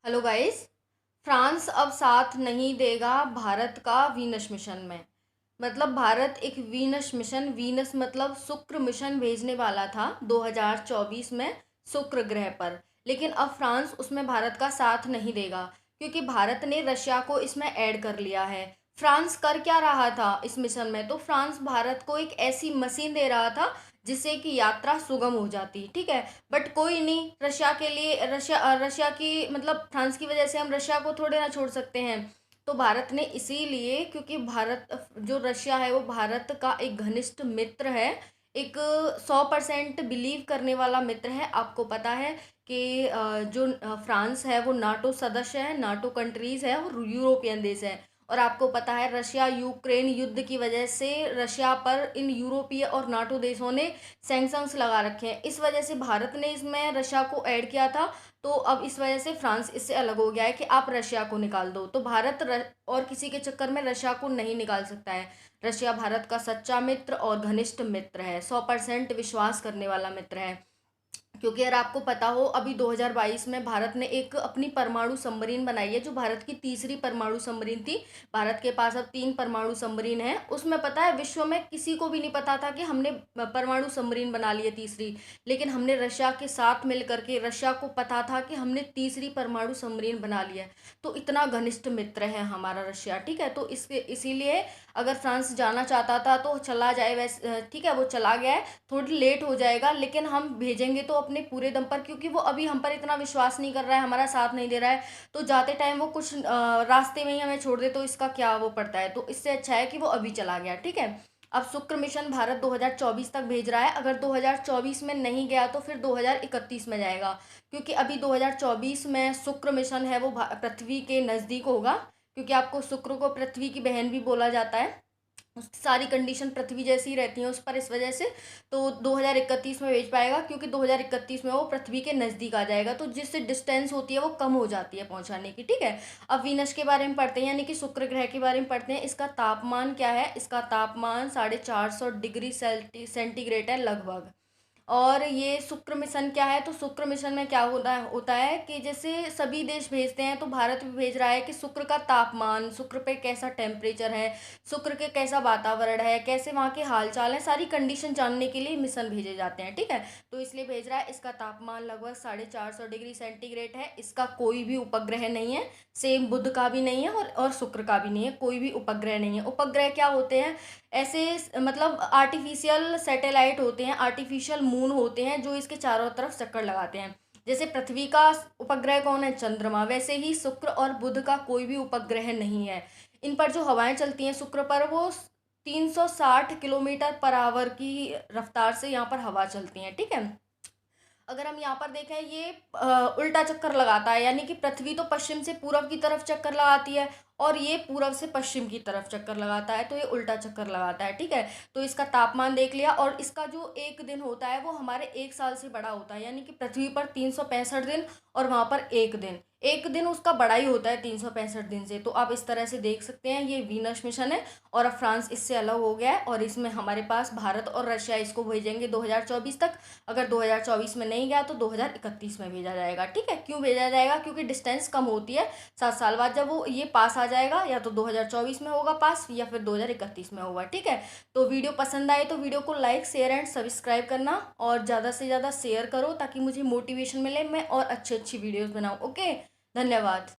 Hello guys. France अब साथ नहीं देगा भारत का वीनस मिशन में। मतलब भारत एक वीनस मिशन, वीनस मतलब शुक्र मिशन भेजने वाला था 2024 में शुक्र ग्रह पर। लेकिन अब फ्रांस उसमें भारत का साथ नहीं देगा क्योंकि भारत ने रशिया को इसमें ऐड कर लिया है। फ्रांस कर क्या रहा था इस मिशन में? तो फ्रांस भारत को एक ऐसी मशीन दे रहा था जिससे कि यात्रा सुगम हो जाती, ठीक है। बट कोई नहीं, रशिया के लिए रशिया की मतलब फ्रांस की वजह से हम रशिया को थोड़े ना छोड़ सकते हैं। तो भारत ने इसीलिए, क्योंकि भारत जो रशिया है वो भारत का एक घनिष्ठ मित्र है, एक 100% बिलीव करने वाला मित्र है। आपको पता है कि जो फ्रांस है वो नाटो सदस्य है, नाटो कंट्रीज है और यूरोपियन देश है। और आपको पता है रशिया यूक्रेन युद्ध की वजह से रशिया पर इन यूरोपीय और नाटो देशों ने सैंक्शंस लगा रखे हैं। इस वजह से भारत ने इसमें रशिया को ऐड किया था। तो अब इस वजह से फ्रांस इससे अलग हो गया है कि आप रशिया को निकाल दो। तो भारत और किसी के चक्कर में रशिया को नहीं निकाल सकता है। रशिया भारत का सच्चा मित्र और घनिष्ठ मित्र है, 100% विश्वास करने वाला मित्र है। क्योंकि अगर आपको पता हो, अभी 2022 में भारत ने एक अपनी परमाणु सबमरीन बनाई है जो भारत की तीसरी परमाणु सबमरीन थी। भारत के पास अब 3 परमाणु सबमरीन है। उसमें पता है विश्व में किसी को भी नहीं पता था कि हमने परमाणु सबमरीन बना ली है तीसरी। लेकिन हमने रशिया के साथ मिल करके, रशिया को पता था कि हमने तीसरी परमाणु सबमरीन बना लिया है। तो इतना घनिष्ठ मित्र है हमारा रशिया, ठीक है। तो इसके इसीलिए अगर फ्रांस जाना चाहता था तो चला जाए, वैसे ठीक है वो चला गया है। थोड़ी लेट हो जाएगा लेकिन हम भेजेंगे तो अपने पूरे दम पर, क्योंकि वो अभी हम पर इतना विश्वास नहीं कर रहा है, हमारा साथ नहीं दे रहा है। तो जाते टाइम वो कुछ रास्ते में ही हमें छोड़ दे तो इसका क्या वो पड़ता है। तो इससे अच्छा है कि वो अभी चला गया, ठीक है। अब शुक्र मिशन भारत 2024 तक भेज रहा है। अगर 2024 में नहीं गया तो फिर 2031 में जाएगा। क्योंकि अभी 2024 में शुक्र मिशन है वो पृथ्वी के नज़दीक होगा। क्योंकि आपको शुक्र को पृथ्वी की बहन भी बोला जाता है। उसकी सारी कंडीशन पृथ्वी जैसी रहती हैं उस पर, इस वजह से तो 2031 में भेज पाएगा। क्योंकि 2031 में वो पृथ्वी के नज़दीक आ जाएगा, तो जिससे डिस्टेंस होती है वो कम हो जाती है पहुंचाने की, ठीक है। अब वीनस के बारे में पढ़ते हैं, यानी कि शुक्र ग्रह के बारे में पढ़ते हैं। इसका तापमान क्या है? इसका तापमान 450 डिग्री सेंटीग्रेड है लगभग। और ये शुक्र मिशन क्या है? तो शुक्र मिशन में क्या होता है कि जैसे सभी देश भेजते हैं तो भारत भी भेज रहा है कि शुक्र का तापमान, शुक्र पे कैसा टेम्परेचर है, शुक्र के कैसा वातावरण है, कैसे वहाँ के हालचाल है, सारी कंडीशन जानने के लिए मिशन भेजे जाते हैं, ठीक है। तो इसलिए भेज रहा है। इसका तापमान लगभग 450 डिग्री सेंटीग्रेड है। इसका कोई भी उपग्रह नहीं है। सेम बुध का भी नहीं है और शुक्र का भी नहीं है। कोई भी उपग्रह नहीं है। उपग्रह क्या होते हैं? ऐसे मतलब आर्टिफिशियल सैटेलाइट होते हैं, आर्टिफिशियल मून होते हैं जो इसके चारों तरफ चक्कर लगाते हैं। जैसे पृथ्वी का उपग्रह कौन है? चंद्रमा। वैसे ही शुक्र और बुध का कोई भी उपग्रह नहीं है। इन पर जो हवाएं चलती हैं शुक्र पर, वो 360 किलोमीटर पर आवर की रफ्तार से यहाँ पर हवा चलती हैं, ठीक है। अगर हम यहाँ पर देखें, ये उल्टा चक्कर लगाता है, यानी कि पृथ्वी तो पश्चिम से पूरब की तरफ चक्कर लगाती है और ये पूरब से पश्चिम की तरफ चक्कर लगाता है, तो ये उल्टा चक्कर लगाता है, ठीक है। तो इसका तापमान देख लिया। और इसका जो एक दिन होता है वो हमारे 1 साल से बड़ा होता है, यानी कि पृथ्वी पर 365 दिन और वहाँ पर एक दिन उसका बड़ा ही होता है 365 दिन से। तो आप इस तरह से देख सकते हैं ये वीनस मिशन है। और अब फ्रांस इससे अलग हो गया है और इसमें हमारे पास भारत और रशिया इसको भेजेंगे 2024 तक। अगर 2024 में नहीं गया तो 2031 में भेजा जाएगा, ठीक है। क्यों भेजा जाएगा? क्योंकि डिस्टेंस कम होती है। 7 साल बाद जब वो ये पास आ जाएगा, या तो 2024 में होगा पास या फिर 2031 में होगा, ठीक है। तो वीडियो पसंद आए तो वीडियो को लाइक शेयर एंड सब्सक्राइब करना और ज़्यादा से ज़्यादा शेयर करो ताकि मुझे मोटिवेशन मिले, मैं और अच्छी अच्छी वीडियोज़ बनाऊँ। ओके, धन्यवाद।